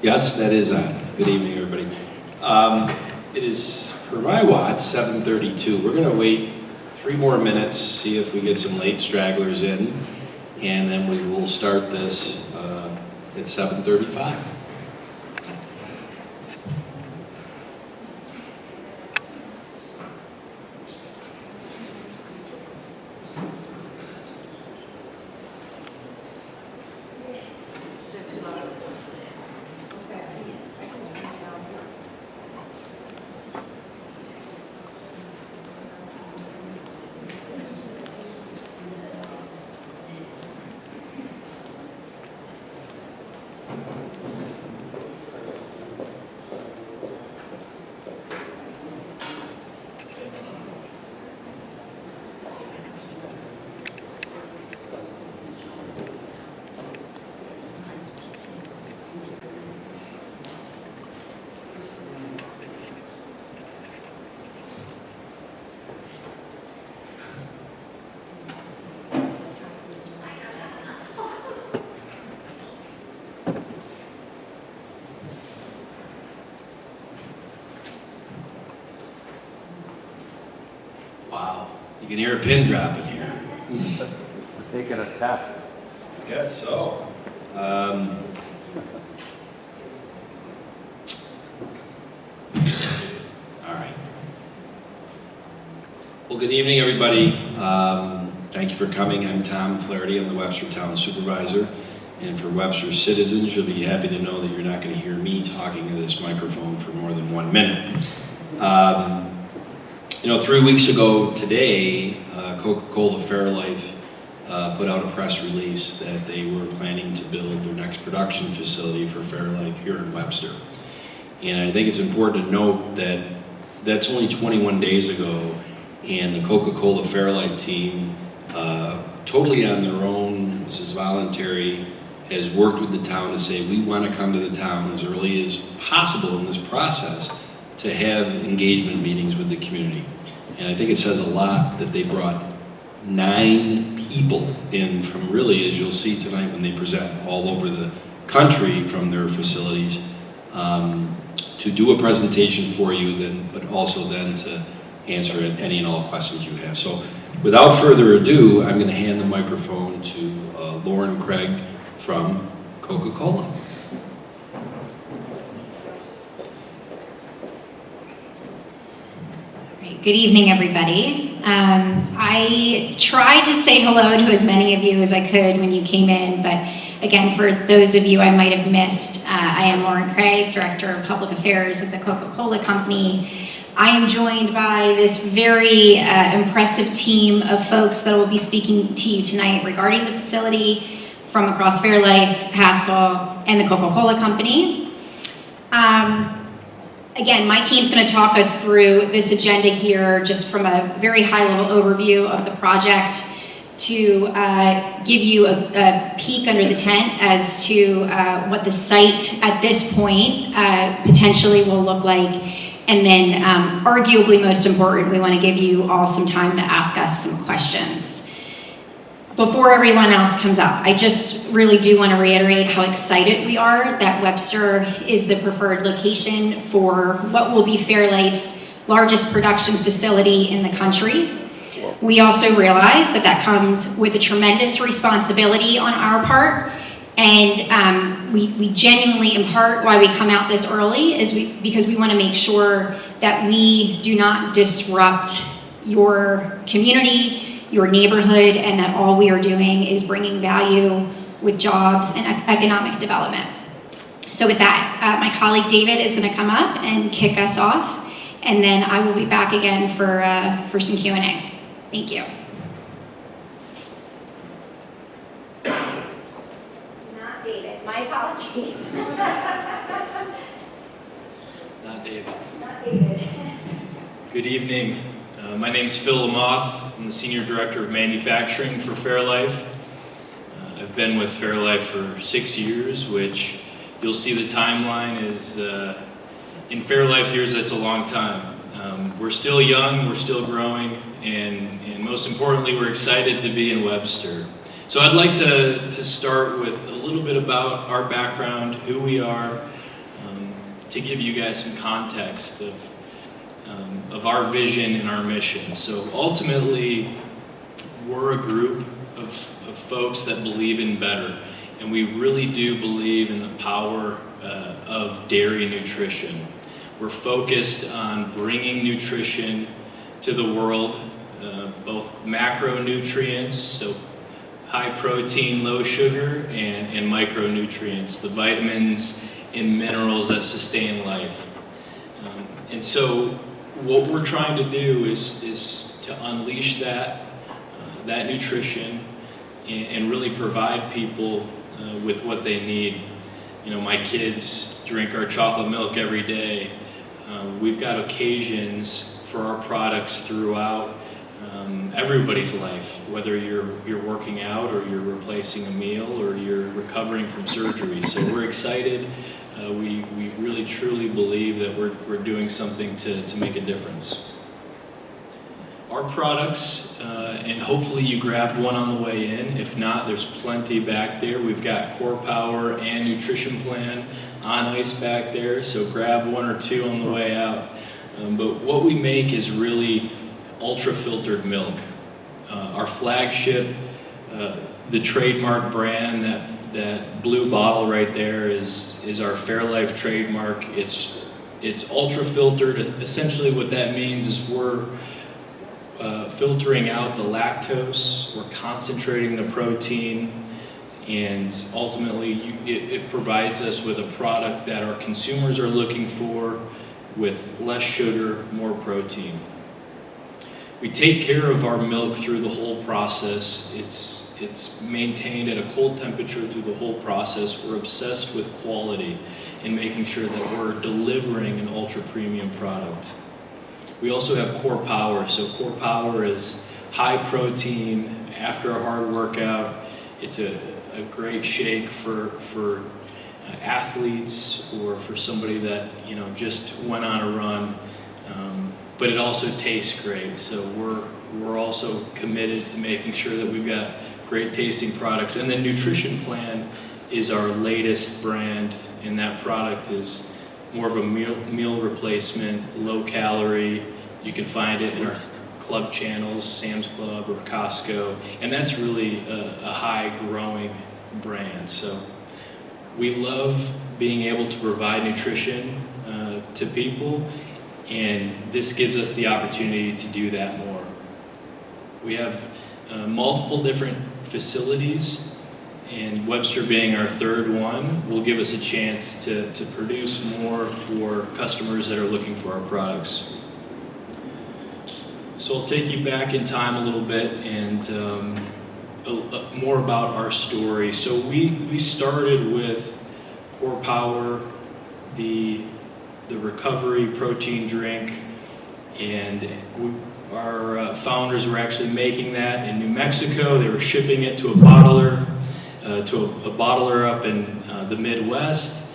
Yes, that is on. Good evening, everybody. It is, for my watch, 7:32. We're going to wait 3 more minutes, see if we get some late stragglers in, and then we will start this at 7:35. Wow, you can hear a pin drop in here. We're taking a test. I guess so. All right. Well, good evening, everybody. Thank you for coming. I'm Tom Flaherty. I'm the Webster Town Supervisor. And for Webster citizens, you'll be happy to know that you're not going to hear me talking to this microphone for more than 1 minute. 3 weeks ago today, Coca-Cola Fairlife put out a press release that they were planning to build their next production facility for Fairlife here in Webster. And I think it's important to note that that's only 21 days ago, and the Coca-Cola Fairlife team, totally on their own, this is voluntary, has worked with the town to say we want to come to the town as early as possible in this process to have engagement meetings with the community. And I think it says a lot that they brought 9 people in from, really, as you'll see tonight when they present, all over the country from their facilities to do a presentation for you, but also then to answer any and all questions you have. So without further ado, I'm going to hand the microphone to Lauren Craig from Coca-Cola. Good evening, everybody. I tried to say hello to as many of you as I could when you came in, but again, for those of you I might have missed, I am Lauren Craig, Director of Public Affairs of the Coca-Cola Company. I am joined by this very impressive team of folks that will be speaking to you tonight regarding the facility from across Fairlife, Haskell, and the Coca-Cola Company. Again, my team's going to talk us through this agenda here just from a very high-level overview of the project to give you a peek under the tent as to what the site at this point potentially will look like. And then, arguably most important, we want to give you all some time to ask us some questions. Before everyone else comes up, I just really do want to reiterate how excited we are that Webster is the preferred location for what will be Fairlife's largest production facility in the country. We also realize that that comes with a tremendous responsibility on our part, and we genuinely, in part, why we come out this early is because we want to make sure that we do not disrupt your community, your neighborhood, and that all we are doing is bringing value with jobs and economic development. So with that, my colleague David is going to come up and kick us off, and then I will be back again for some Q&A. Thank you. Not David. My apologies. Not David. Not David. Good evening. My name is Phil Lamoth. I'm the Senior Director of Manufacturing for Fairlife. I've been with Fairlife for 6 years, which you'll see the timeline is, in Fairlife years, that's a long time. We're still young, we're still growing, and most importantly, we're excited to be in Webster. So I'd like to start with a little bit about our background, who we are, to give you guys some context of our vision and our mission. So ultimately, we're a group of folks that believe in better, and we really do believe in the power of dairy nutrition. We're focused on bringing nutrition to the world, both macronutrients, so high protein, low sugar, and micronutrients, the vitamins and minerals that sustain life. And so what we're trying to do is to unleash that nutrition and really provide people with what they need. You know, my kids drink our chocolate milk every day. We've got occasions for our products throughout everybody's life, whether you're working out or you're replacing a meal or you're recovering from surgery. So we're excited. We really truly believe that we're doing something to make a difference. Our products, and hopefully you grabbed one on the way in. If not, there's plenty back there. We've got Core Power and Nutrition Plan on ice back there, so grab one or two on the way out. But what we make is really ultra-filtered milk. Our flagship, the trademark brand, that blue bottle right there is our Fairlife trademark. It's ultra-filtered. Essentially what that means is we're filtering out the lactose, we're concentrating the protein, and ultimately it provides us with a product that our consumers are looking for with less sugar, more protein. We take care of our milk through the whole process. It's maintained at a cold temperature through the whole process. We're obsessed with quality and making sure that we're delivering an ultra premium product. We also have Core Power. So Core Power is high protein after a hard workout. It's a great shake for athletes or for somebody that just went on a run. But it also tastes great. So we're also committed to making sure that we've got great tasting products. And the Nutrition Plan is our latest brand, and that product is more of a meal replacement, low calorie. You can find it in our club channels, Sam's Club or Costco, and that's really a high growing brand. So we love being able to provide nutrition to people, and this gives us the opportunity to do that more. We have multiple different facilities, and Webster being our third one will give us a chance to produce more for customers that are looking for our products. So I'll take you back in time a little bit and more about our story. So we started with Core Power, the recovery protein drink, and our founders were actually making that in New Mexico. They were shipping it to a bottler, up in the Midwest.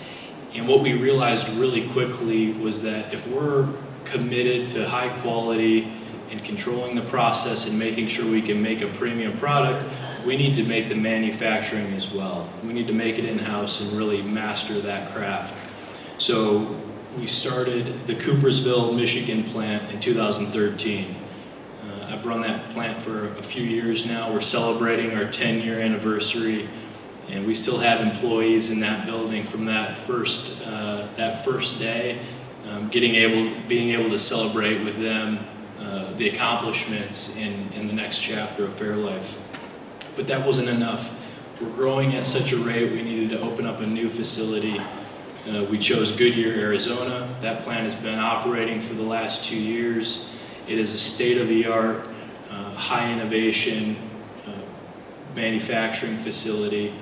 And what we realized really quickly was that if we're committed to high quality and controlling the process and making sure we can make a premium product, we need to make the manufacturing as well. We need to make it in-house and really master that craft. So we started the Coopersville, Michigan plant in 2013. I've run that plant for a few years now. We're celebrating our 10-year anniversary, and we still have employees in that building from that first day. Being able to celebrate with them the accomplishments in the next chapter of Fairlife. But that wasn't enough. We're growing at such a rate, we needed to open up a new facility. We chose Goodyear, Arizona. That plant has been operating for the last 2 years. It is a state-of-the-art, high innovation manufacturing facility,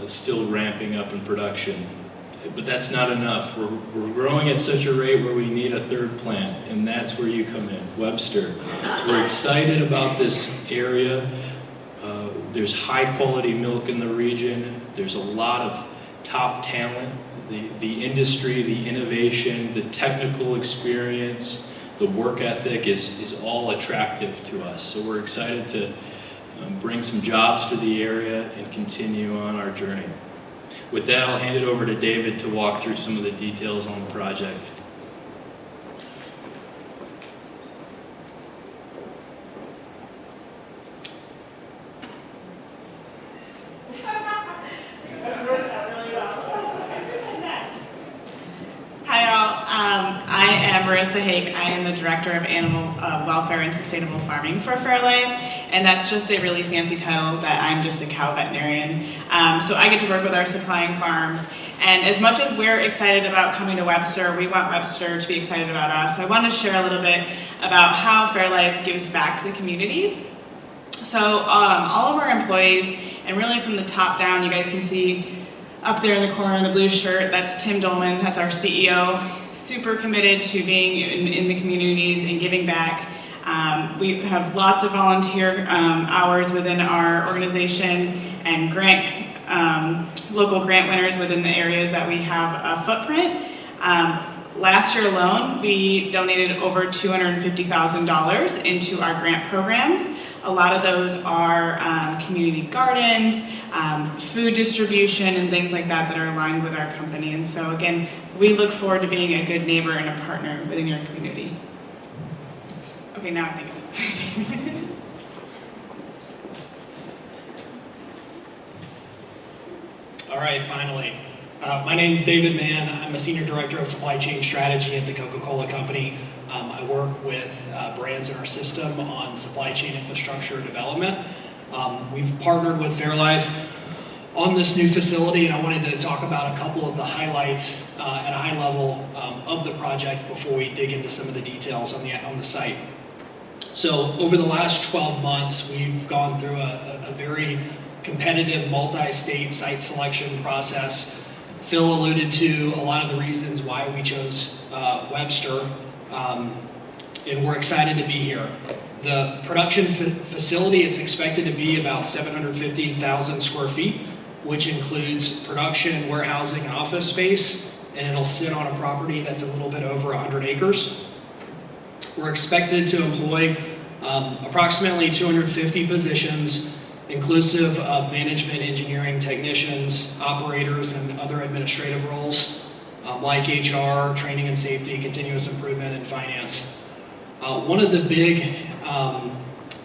still ramping up in production. But that's not enough. We're growing at such a rate where we need a third plant, and that's where you come in, Webster. We're excited about this area. There's high quality milk in the region. There's a lot of top talent. The industry, the innovation, the technical experience, the work ethic is all attractive to us. So we're excited to bring some jobs to the area and continue on our journey. With that, I'll hand it over to David to walk through some of the details on the project. Hi all, I am Marissa Haig. I am the Director of Animal Welfare and Sustainable Farming for Fairlife, and that's just a really fancy title that I'm just a cow veterinarian. So I get to work with our supplying farms, and as much as we're excited about coming to Webster, we want Webster to be excited about us. I want to share a little bit about how Fairlife gives back to the communities. So all of our employees, and really from the top down, you guys can see up there in the corner in the blue shirt, that's Tim Dolman, that's our CEO, super committed to being in the communities and giving back. We have lots of volunteer hours within our organization and local grant winners within the areas that we have a footprint. Last year alone, we donated over $250,000 into our grant programs. A lot of those are community gardens, food distribution, and things like that that are aligned with our company. And so again, we look forward to being a good neighbor and a partner within your community. Okay, now I think it's All right, finally. My name's David Mann. I'm a Senior Director of Supply Chain Strategy at the Coca-Cola Company. I work with brands in our system on supply chain infrastructure development. We've partnered with Fairlife on this new facility, and I wanted to talk about a couple of the highlights at a high level of the project before we dig into some of the details on the site. So over the last 12 months, we've gone through a very competitive multi-state site selection process. Phil alluded to a lot of the reasons why we chose Webster, and we're excited to be here. The production facility is expected to be about 750,000 square feet, which includes production, warehousing, and office space, and it'll sit on a property that's a little bit over 100 acres. We're expected to employ approximately 250 positions, inclusive of management, engineering, technicians, operators, and other administrative roles, like HR, training and safety, continuous improvement, and finance. One of the big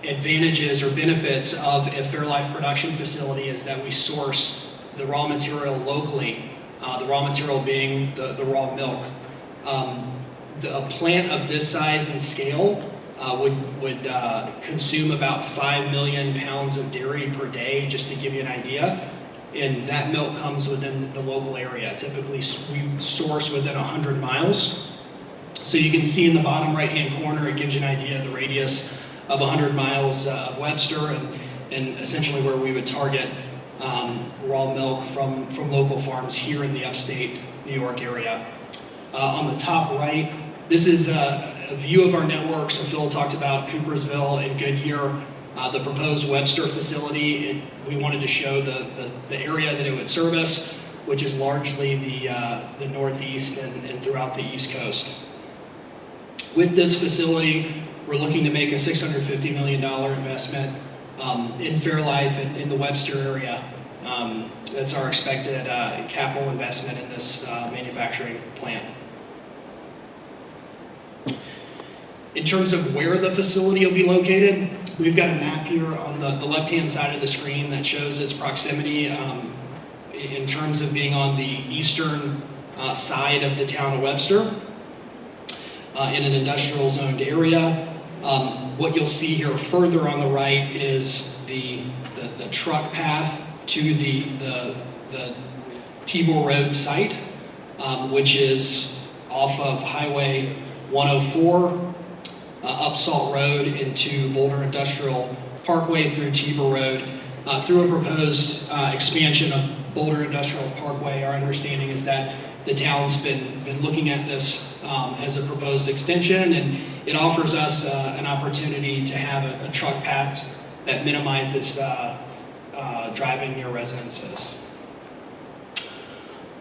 advantages or benefits of a Fairlife production facility is that we source the raw material locally, the raw material being the raw milk. A plant of this size and scale would consume about 5 million pounds of dairy per day, just to give you an idea. And that milk comes within the local area. Typically, we source within 100 miles. So you can see in the bottom right-hand corner, it gives you an idea of the radius of 100 miles of Webster and essentially where we would target raw milk from local farms here in the upstate New York area. On the top right, this is a view of our network. So Phil talked about Coopersville and Goodyear. The proposed Webster facility, we wanted to show the area that it would service, which is largely the Northeast and throughout the East Coast. With this facility, we're looking to make a $650 million investment in Fairlife in the Webster area. That's our expected capital investment in this manufacturing plant. In terms of where the facility will be located, we've got a map here on the left-hand side of the screen that shows its proximity in terms of being on the eastern side of the town of Webster in an industrial zoned area. What you'll see here further on the right is the truck path to the Tebor Rd site, which is off of Highway 104, up Salt Road into Boulder Industrial Parkway through Tebor Road. Through a proposed expansion of Boulder Industrial Parkway, our understanding is that the town's been looking at this as a proposed extension, and it offers us an opportunity to have a truck path that minimizes driving near residences.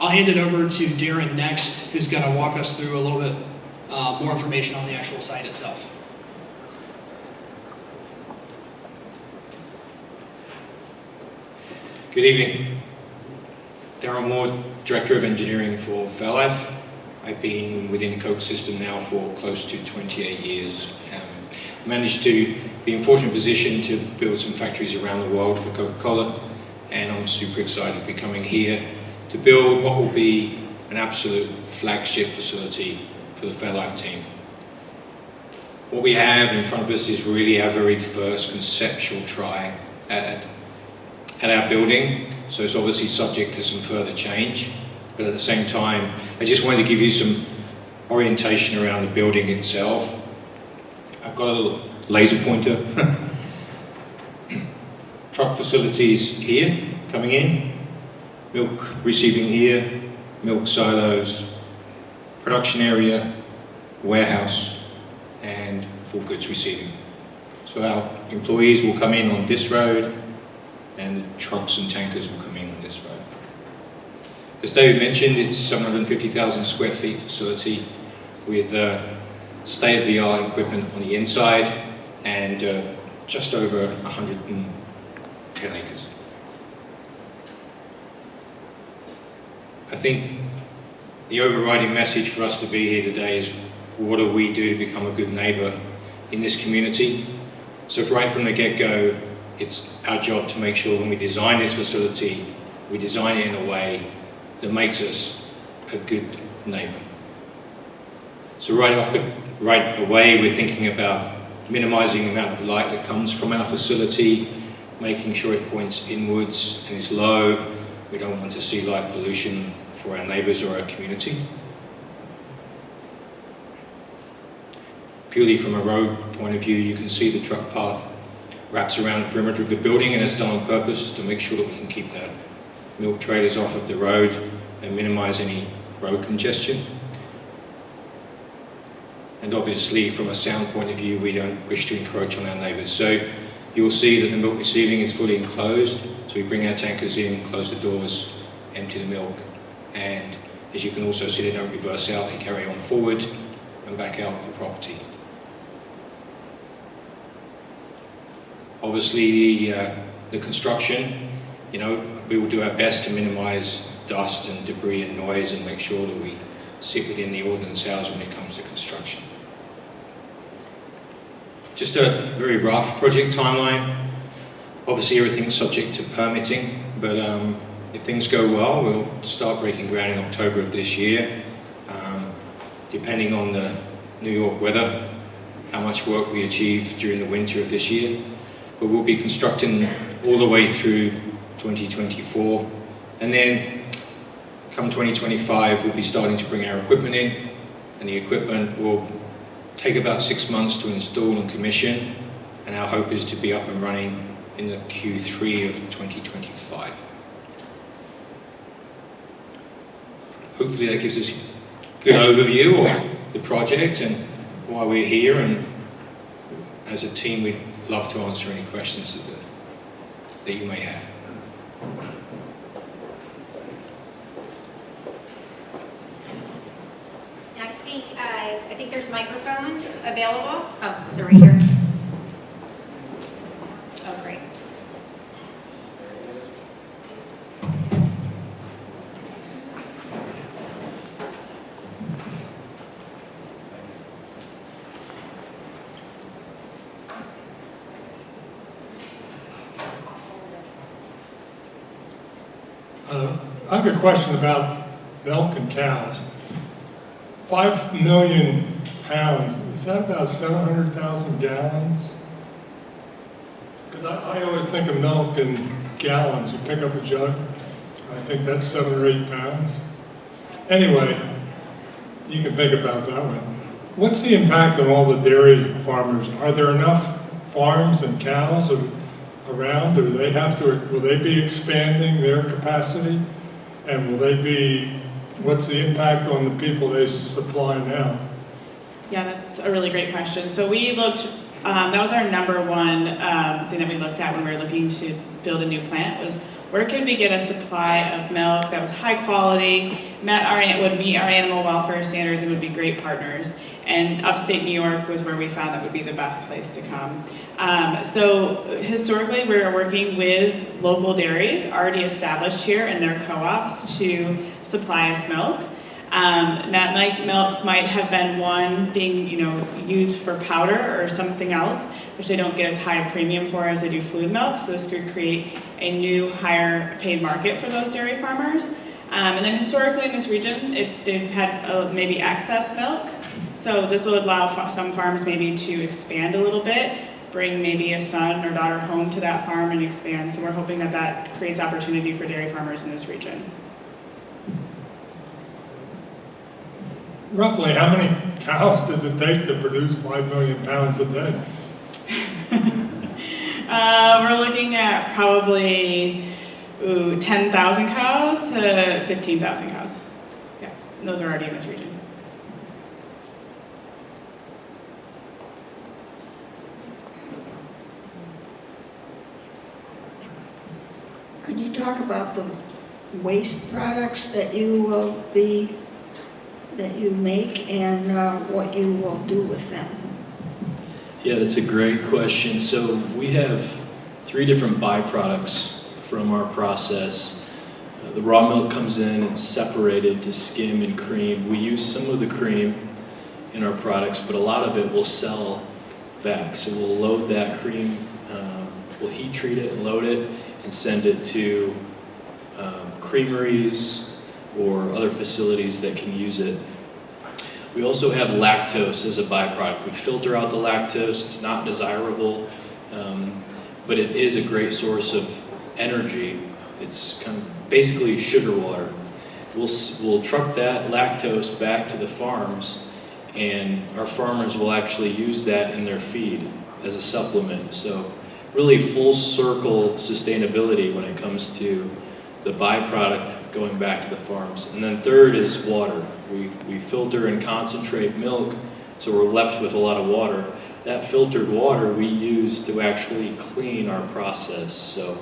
I'll hand it over to Darren next, who's going to walk us through a little bit more information on the actual site itself. Good evening. Darren Darren Moore, Director of Engineering for Fairlife. I've been within the Coke system now for close to 28 years. Managed to be in a fortunate position to build some factories around the world for Coca-Cola, and I'm super excited to be coming here to build what will be an absolute flagship facility for the Fairlife team. What we have in front of us is really our very first conceptual try at our building, so it's obviously subject to some further change, but at the same time, I just wanted to give you some orientation around the building itself. I've got a little laser pointer. Truck facilities here, coming in, milk receiving here, milk silos, production area, warehouse, and full goods receiving. So our employees will come in on this road, and the trucks and tankers will come in on this road. As David mentioned, it's 750,000 square feet facility with state-of-the-art equipment on the inside and just over 110 acres. I think the overriding message for us to be here today is, what do we do to become a good neighbour in this community? So right from the get-go, it's our job to make sure when we design this facility, we design it in a way that makes us a good neighbour. So right away, we're thinking about minimising the amount of light that comes from our facility, making sure it points inwards and is low. We don't want to see light pollution for our neighbours or our community. Purely from a road point of view, you can see the truck path wraps around the perimeter of the building, and that's done on purpose to make sure that we can keep the milk trailers off of the road and minimise any road congestion. And obviously, from a sound point of view, we don't wish to encroach on our neighbours. So you'll see that the milk receiving is fully enclosed. So we bring our tankers in, close the doors, empty the milk, and as you can also see, they don't reverse out, they carry on forward and back out of the property. Obviously, the construction, we will do our best to minimise dust and debris and noise and make sure that we sit within the ordnance hours when it comes to construction. Just a very rough project timeline. Obviously, everything's subject to permitting, but if things go well, we'll start breaking ground in October of this year. Depending on the New York weather, how much work we achieve during the winter of this year. But we'll be constructing all the way through 2024, and then come 2025 we'll be starting to bring our equipment in, and the equipment will take about 6 months to install and commission, and our hope is to be up and running in the Q3 of 2025. Hopefully that gives us a good overview of the project and why we're here, and as a team we'd love to answer any questions that you may have. I think there's microphones available. Oh, they're right here. Oh, great. I have a question about milk and cows. 5 million pounds, is that about 700,000 gallons? Because I always think of milk in gallons. You pick up a jug, I think that's 7 or 8 pounds. Anyway, you can think about that one. What's the impact on all the dairy farmers? Are there enough farms and cows around, or will they be expanding their capacity? And what's the impact on the people they supply now? Yeah, that's a really great question. So we looked, that was our number one thing that we looked at when we were looking to build a new plant, was where could we get a supply of milk that was high quality, would meet our animal welfare standards, and would be great partners. and upstate New York was where we found that would be the best place to come. So historically, we are working with local dairies already established here and their co-ops to supply us milk. That milk might have been one being, used for powder or something else, which they don't get as high a premium for as they do fluid milk. So this could create a new, higher paid market for those dairy farmers. And then historically in this region, they've had maybe excess milk. So this will allow some farms maybe to expand a little bit, bring maybe a son or daughter home to that farm and expand. So we're hoping that that creates opportunity for dairy farmers in this region. Roughly, how many cows does it take to produce 5 million pounds a day? We're looking at probably 10,000 cows to 15,000 cows. Yeah, and those are already in this region. Could you talk about the waste products that you make and what you will do with them? Yeah, that's a great question. So we have 3 different byproducts from our process. The raw milk comes in and separated to skim and cream. We use some of the cream in our products, but a lot of it we'll sell back. So we'll load that cream, we'll heat treat it and load it and send it to creameries or other facilities that can use it. We also have lactose as a byproduct. We filter out the lactose. It's not desirable, but it is a great source of energy. It's kind of basically sugar water. We'll truck that lactose back to the farms, and our farmers will actually use that in their feed as a supplement. So really full circle sustainability when it comes to the byproduct going back to the farms. And then third is water. We filter and concentrate milk, so we're left with a lot of water. That filtered water we use to actually clean our process. So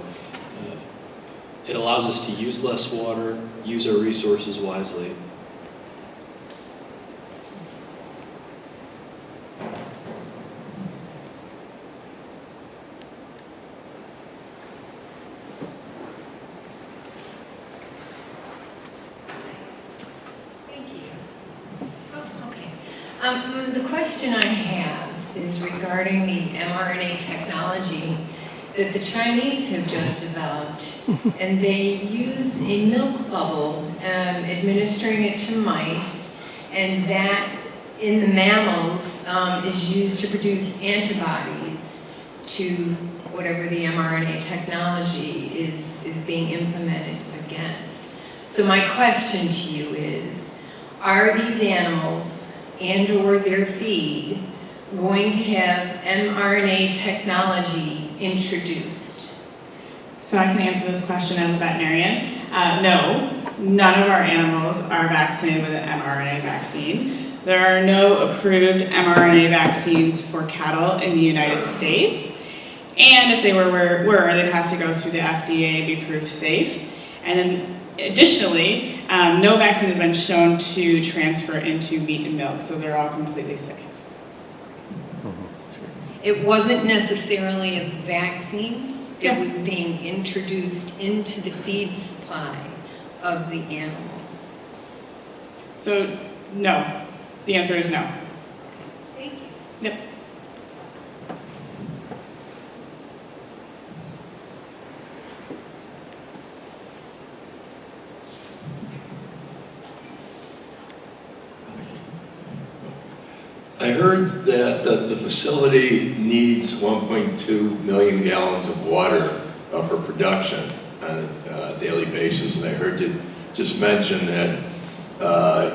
it allows us to use less water, use our resources wisely. The question I have is regarding the mRNA technology that the Chinese have just developed, and they use a milk bubble, administering it to mice, and that in the mammals is used to produce antibodies to whatever the mRNA technology is being implemented against. So my question to you is, are these animals and or their feed going to have mRNA technology introduced? So I can answer this question as a veterinarian. No, none of our animals are vaccinated with an mRNA vaccine. There are no approved mRNA vaccines for cattle in the United States. And if they were, they'd have to go through the FDA, be proof safe. And then additionally, no vaccine has been shown to transfer into meat and milk, so they're all completely safe. It wasn't necessarily a vaccine, Yeah. it was being introduced into the feed supply of the animals. So, no. The answer is no. Thank you. Yep. I heard that the facility needs 1.2 million gallons of water for production on a daily basis, and I heard you just mention that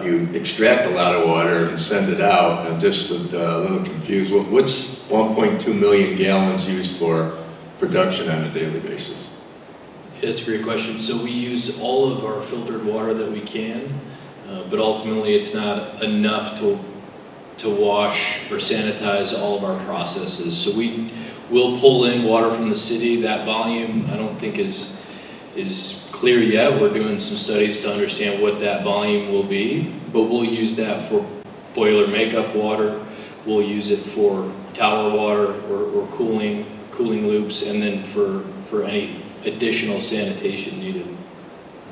you extract a lot of water and send it out. I'm just a little confused. What's 1.2 million gallons used for production on a daily basis? That's a great question. So we use all of our filtered water that we can, but ultimately it's not enough to wash or sanitize all of our processes. So we will pull in water from the city. That volume I don't think is clear yet. We're doing some studies to understand what that volume will be, but we'll use that for boiler makeup water. We'll use it for tower water or cooling loops, and then for any additional sanitation needed.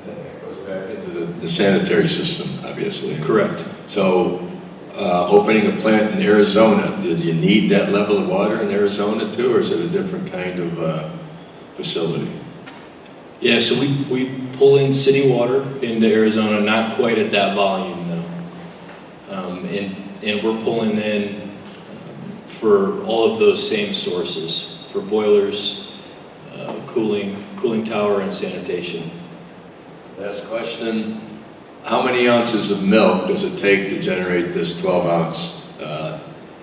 That goes back into the sanitary system, obviously. Correct. So, opening a plant in Arizona, did you need that level of water in Arizona too, or is it a different kind of facility? Yeah, so we pull in city water into Arizona, not quite at that volume though. And we're pulling in for all of those same sources, for boilers, cooling tower, and sanitation. Last question. How many ounces of milk does it take to generate this 12-ounce,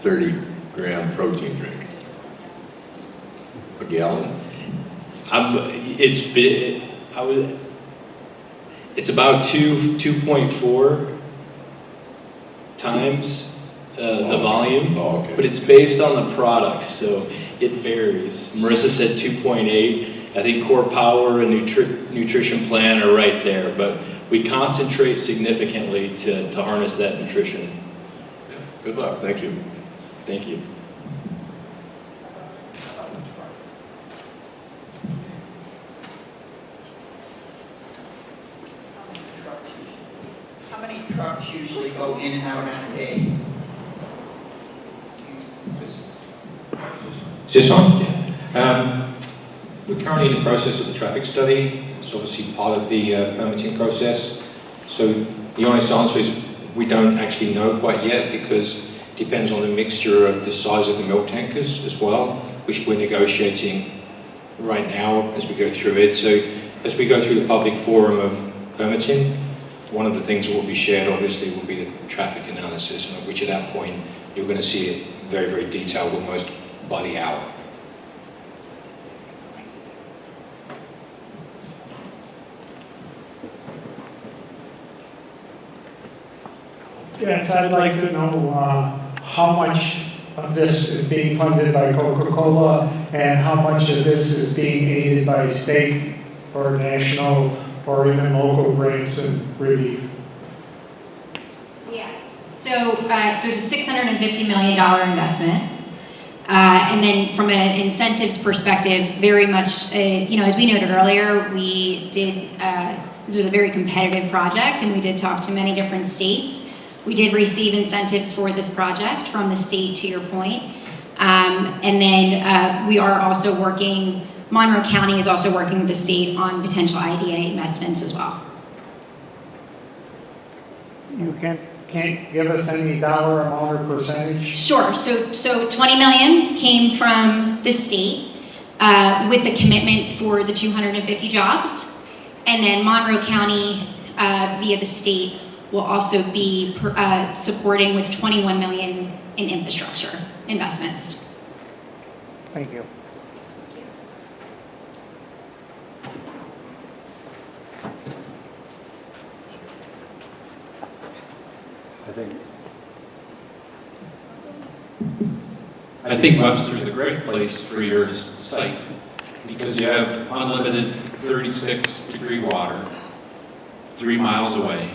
30-gram protein drink? A gallon? It's about 2.4 times the volume, okay. but it's based on the product, so it varies. Marissa said 2.8. I think Core Power and Nutrition Plan are right there, but we concentrate significantly to harness that nutrition. Good luck. Thank you. Thank you. How many trucks usually go in and out on a day? Is this on? Yeah. We're currently in the process of the traffic study. It's obviously part of the permitting process. So the honest answer is we don't actually know quite yet, because it depends on the mixture of the size of the milk tankers as well, which we're negotiating right now as we go through it. So as we go through the public forum of permitting, one of the things that will be shared obviously will be the traffic analysis, which at that point you're going to see it very, very detailed, almost by the hour. Yes, I'd like to know how much of this is being funded by Coca-Cola and how much of this is being aided by state or national or even local grants and relief. Yeah. So it's a $650 million investment. And then from an incentives perspective, very much, as we noted earlier, we did, this was a very competitive project, and we did talk to many different states. We did receive incentives for this project from the state, to your point. And then we are also working, Monroe County is also working with the state on potential IDA investments as well. You can't give us any dollar amount or percentage? Sure. So 20 million came from the state with the commitment for the 250 jobs. And then Monroe County, via the state, will also be supporting with 21 million in infrastructure investments. Thank you. I think Webster is a great place for your site because you have unlimited 36-degree water 3 miles away.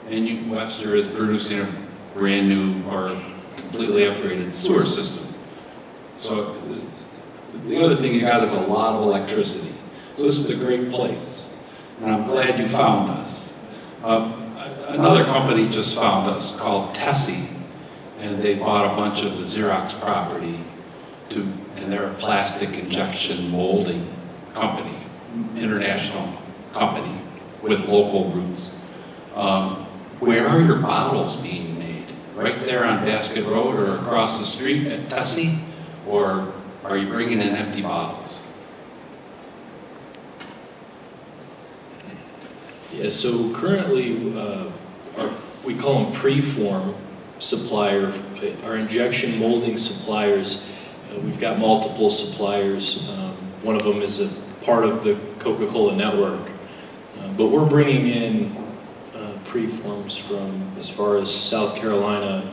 And Webster is producing a brand new or completely upgraded sewer system. So the other thing you got is a lot of electricity. So this is a great place. And I'm glad you found us. Another company just found us called Tessie, and they bought a bunch of the Xerox property and they're a plastic injection molding company, international company with local roots. Where are your bottles being made? Right there on Basket Road or across the street at Tessie? Or are you bringing in empty bottles? Yeah, so currently we call them preform supplier, our injection molding suppliers. We've got multiple suppliers. One of them is a part of the Coca-Cola network. But we're bringing in preforms from as far as South Carolina,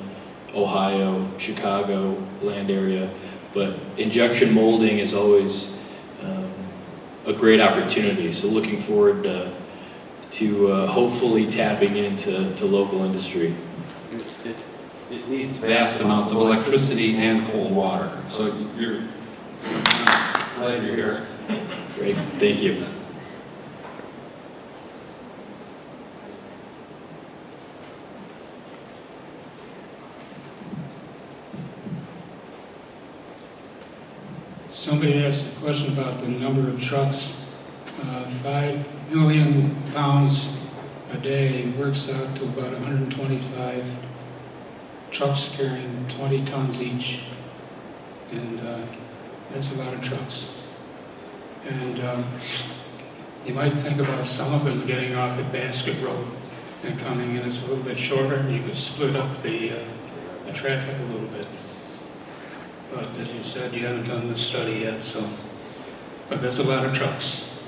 Ohio, Chicago land area. But injection molding is always a great opportunity. So looking forward to hopefully tapping into local industry. it needs vast amounts of electricity and cold water. So you're glad you're here. Great, thank you. Somebody asked a question about the number of trucks. 5 million pounds a day works out to about 125 trucks carrying 20 tons each. And that's a lot of trucks. And you might think about some of them getting off at Basket Road and coming in. It's a little bit shorter, and you could split up the traffic a little bit. But as you said, you haven't done the study yet, so, but there's a lot of trucks.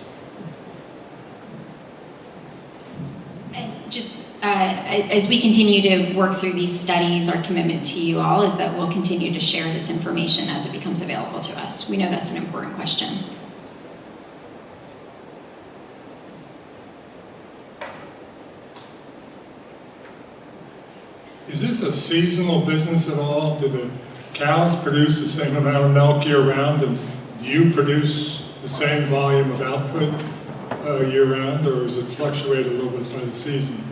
And just as we continue to work through these studies, our commitment to you all is that we'll continue to share this information as it becomes available to us. We know that's an important question. Is this a seasonal business at all? Do the cows produce the same amount of milk year-round, and do you produce the same volume of output year-round, or is it fluctuate a little bit by the season?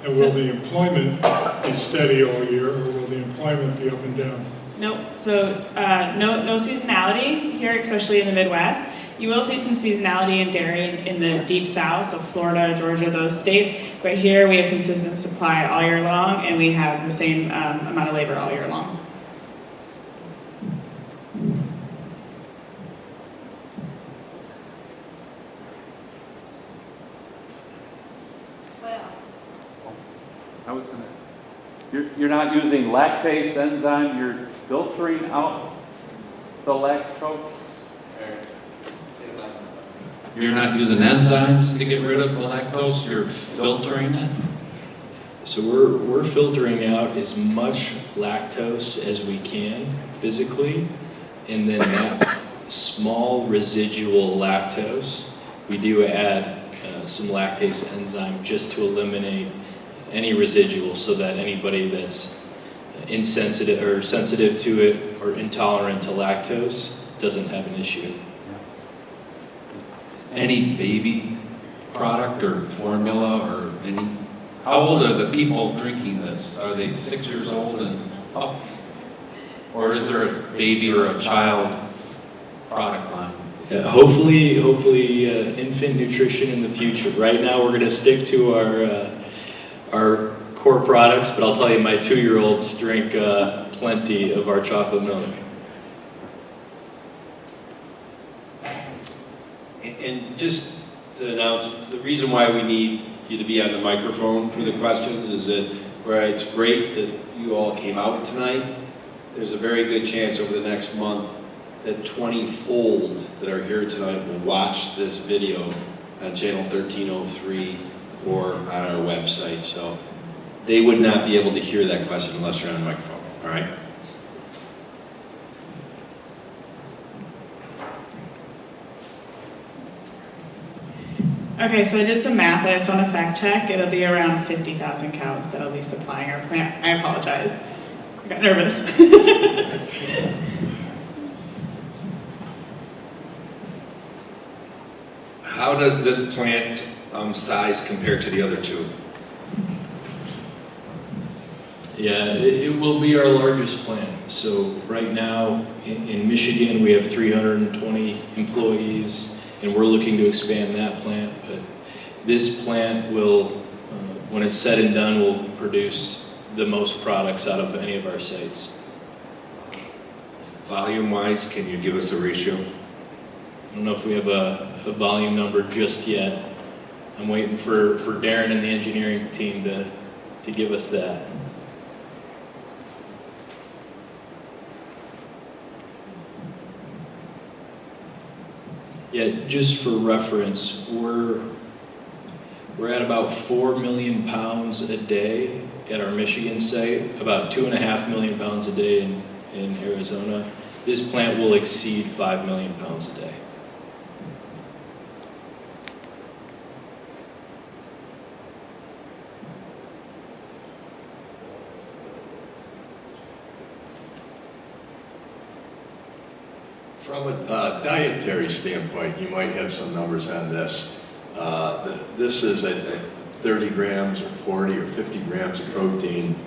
And will the employment be steady all year, or will the employment be up and down? Nope. So no seasonality here, especially in the Midwest. You will see some seasonality in dairy in the deep south, so Florida, Georgia, those states. But here we have consistent supply all year long, and we have the same amount of labor all year long. What else? I was gonna, you're not using lactase enzyme, you're filtering out the lactose? You're not using enzymes to get rid of the lactose, you're filtering it? So we're filtering out as much lactose as we can physically, and then that small residual lactose, we do add some lactase enzyme just to eliminate any residual, so that anybody that's insensitive or sensitive to it or intolerant to lactose doesn't have an issue. Any baby product or formula or any, how old are the people drinking this? Are they 6 years old and up? Or is there a baby or a child product line? Hopefully infant nutrition in the future. Right now we're going to stick to our core products, but I'll tell you, my 2-year-olds drink plenty of our chocolate milk. And just to announce, the reason why we need you to be on the microphone for the questions is that where it's great that you all came out tonight, there's a very good chance over the next month that 20-fold that are here tonight will watch this video on channel 1303 or on our website. So they would not be able to hear that question unless you're on the microphone, all right? Okay, so I did some math. I just want to fact check. It'll be around 50,000 cows that'll be supplying our plant. I apologize. I got nervous. How does this plant size compare to the other two? Yeah, it will be our largest plant. So right now in Michigan we have 320 employees, and we're looking to expand that plant. But this plant will, when it's said and done, will produce the most products out of any of our sites. Volume-wise, can you give us a ratio? I don't know if we have a volume number just yet. I'm waiting for Darren and the engineering team to give us that. Yeah, just for reference, we're at about 4 million pounds a day at our Michigan site, about 2.5 million pounds a day in Arizona. This plant will exceed 5 million pounds a day. From a dietary standpoint, you might have some numbers on this. This is at 30 grams or 40 or 50 grams of protein.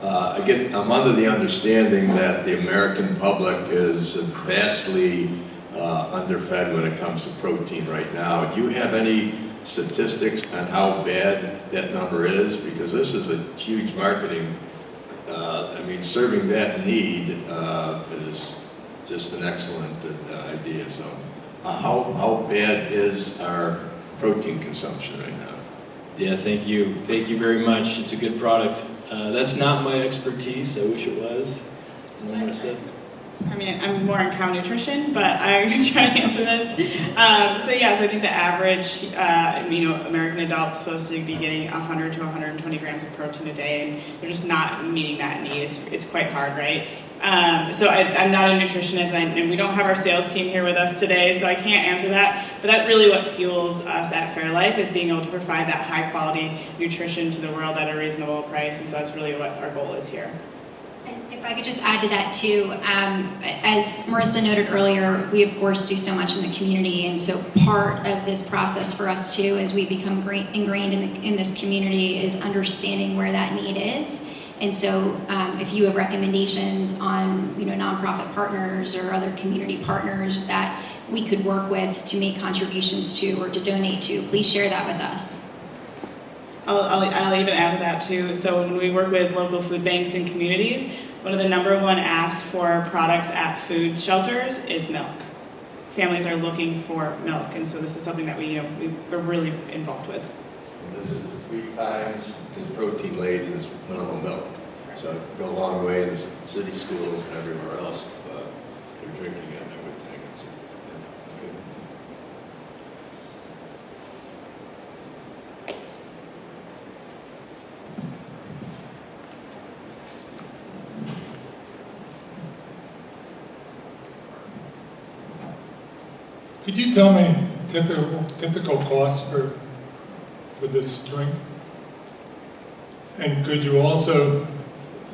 Again, I'm under the understanding that the American public is vastly underfed when it comes to protein right now. Do you have any statistics on how bad that number is? Because this is a huge marketing, I mean, serving that need is just an excellent idea. So how bad is our protein consumption right now? Yeah, thank you. Thank you very much. It's a good product. That's not my expertise. I wish it was. I mean, I'm more in cow nutrition, but I'm going to try to answer this. So yes, I think the average, American adult's supposed to be getting 100 to 120 grams of protein a day, and they're just not meeting that need. It's quite hard, right? So I'm not a nutritionist, and we don't have our sales team here with us today, so I can't answer that. But that's really what fuels us at Fairlife, is being able to provide that high quality nutrition to the world at a reasonable price, and so that's really what our goal is here. If I could just add to that too, as Marissa noted earlier, we of course do so much in the community, and so part of this process for us too, as we become ingrained in this community, is understanding where that need is. And so if you have recommendations on nonprofit partners or other community partners that we could work with to make contributions to or to donate to, please share that with us. I'll even add to that too. So when we work with local food banks and communities, one of the #1 asks for products at food shelters is milk. Families are looking for milk, and so this is something that we're really involved with. This is 3 times as protein laden as normal milk. So it go a long way in the city schools and everywhere else. They're drinking it and everything. It's good. Could you tell me typical costs for this drink? And could you also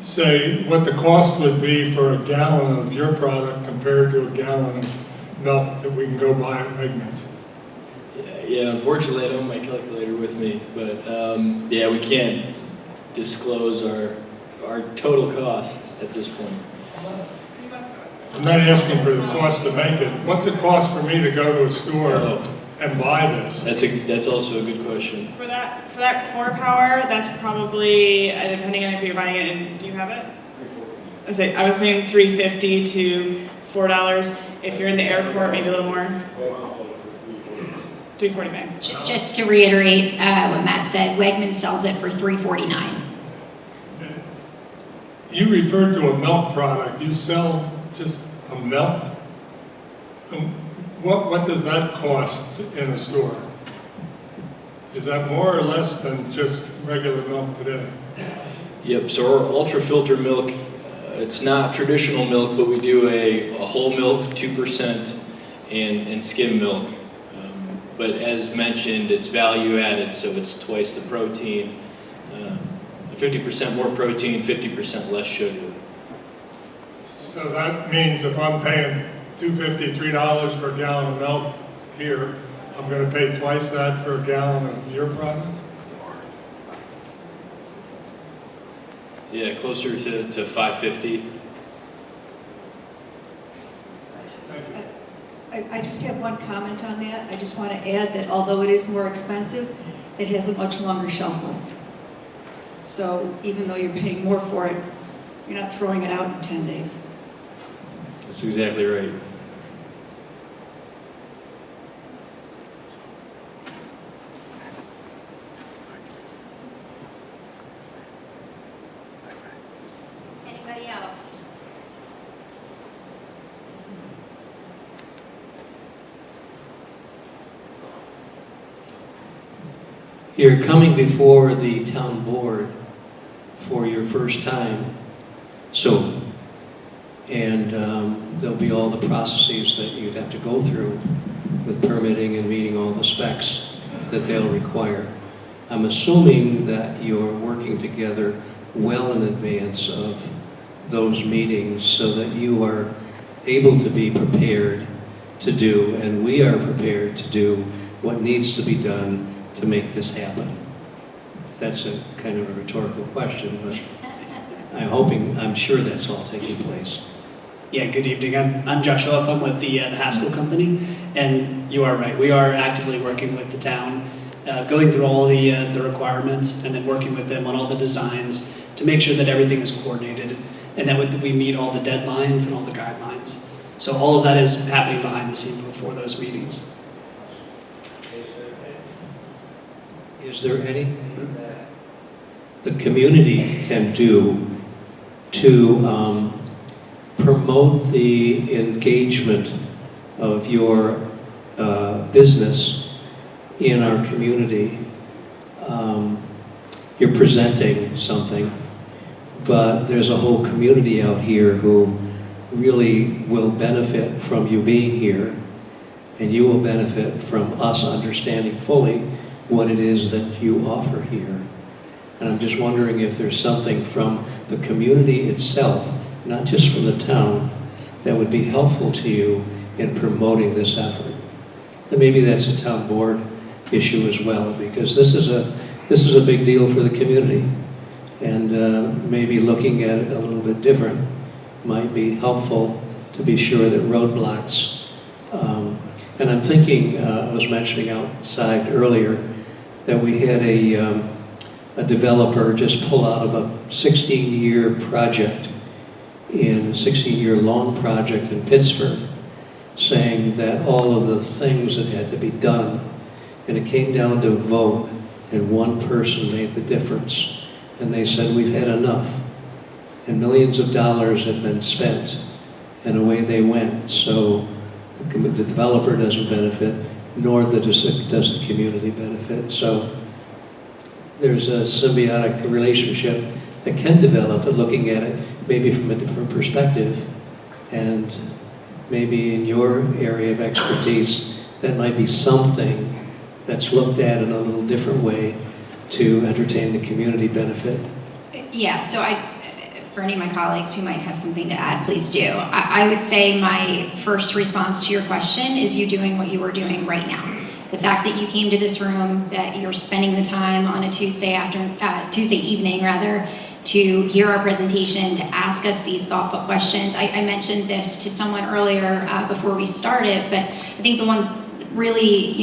say what the cost would be for a gallon of your product compared to a gallon of milk that we can go buy at Wegmans? Yeah, unfortunately I don't have my calculator with me, but yeah, we can't disclose our total cost at this point. I'm not asking for the cost to make it. What's it cost for me to go to a store and buy this? That's also a good question. For that core power, that's probably, depending on if you're buying it, and do you have it? I was saying $3.50 to $4. If you're in the airport, maybe a little more. $3.49. Just to reiterate what Matt said, Wegmans sells it for $3.49. You referred to a milk product. You sell just a milk? What does that cost in a store? Is that more or less than just regular milk today? Yep, so our ultra filter milk, it's not traditional milk, but we do a whole milk, 2%, and skim milk. But as mentioned, it's value added, so it's twice the protein, 50% more protein, 50% less sugar. So that means if I'm paying $2.50, $3 per gallon of milk here, I'm going to pay twice that for a gallon of your product? Yeah, closer to $5.50. I just have one comment on that. I just want to add that although it is more expensive, it has a much longer shelf life. So even though you're paying more for it, you're not throwing it out in 10 days. That's exactly right. Anybody else? You're coming before the town board for your first time soon. And there'll be all the processes that you'd have to go through with permitting and meeting all the specs that they'll require. I'm assuming that you're working together well in advance of those meetings so that you are able to be prepared to do, and we are prepared to do what needs to be done to make this happen. That's a kind of a rhetorical question, but I'm sure that's all taking place. Yeah, good evening. I'm Josh Olaf. I'm with the Haskell Company, and you are right. We are actively working with the town, going through all the requirements, and then working with them on all the designs to make sure that everything is coordinated and that we meet all the deadlines and all the guidelines. So all of that is happening behind the scenes before those meetings. Is there anything that the community can do to promote the engagement of your business in our community? You're presenting something, but there's a whole community out here who really will benefit from you being here, and you will benefit from us understanding fully what it is that you offer here. And I'm just wondering if there's something from the community itself, not just from the town, that would be helpful to you in promoting this effort. And maybe that's a town board issue as well, because this is a big deal for the community. And maybe looking at it a little bit different might be helpful to be sure that roadblocks, and I'm thinking, I was mentioning outside earlier, that we had a developer just pull out of a 16-year project, in a 16-year long project in Pittsburgh, saying that all of the things that had to be done, and it came down to a vote, and one person made the difference. And they said, we've had enough. And millions of dollars have been spent, and away they went. So the developer doesn't benefit, nor does the community benefit. So there's a symbiotic relationship that can develop, but looking at it maybe from a different perspective. And maybe in your area of expertise, that might be something that's looked at in a little different way to entertain the community benefit. Yeah, so for any of my colleagues who might have something to add, please do. I would say my first response to your question is you doing what you are doing right now. The fact that you came to this room, that you're spending the time on a Tuesday evening to hear our presentation, to ask us these thoughtful questions. I mentioned this to someone earlier before we started, but I think the one really,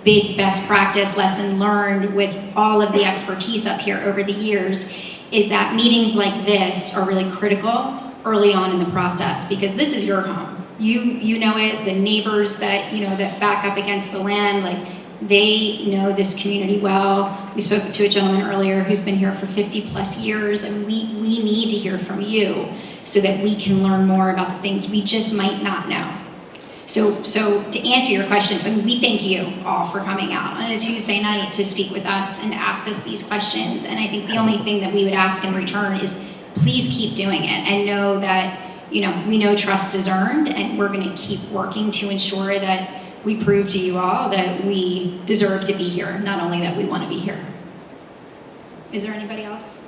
big best practice lesson learned with all of the expertise up here over the years is that meetings like this are really critical early on in the process, because this is your home. You know it, the neighbors that, that back up against the land, like they know this community well. We spoke to a gentleman earlier who's been here for 50 plus years, and we need to hear from you so that we can learn more about the things we just might not know. So to answer your question, we thank you all for coming out on a Tuesday night to speak with us and to ask us these questions. And I think the only thing that we would ask in return is please keep doing it, and know that, we know trust is earned, and we're going to keep working to ensure that we prove to you all that we deserve to be here, not only that we want to be here. Is there anybody else?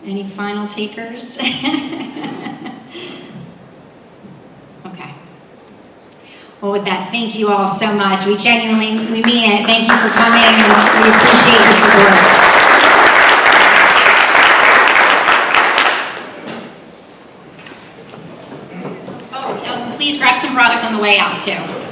Any final takers? Okay. Well, with that, thank you all so much. We mean it. Thank you for coming, and we appreciate your support. Oh, please grab some product on the way out, too.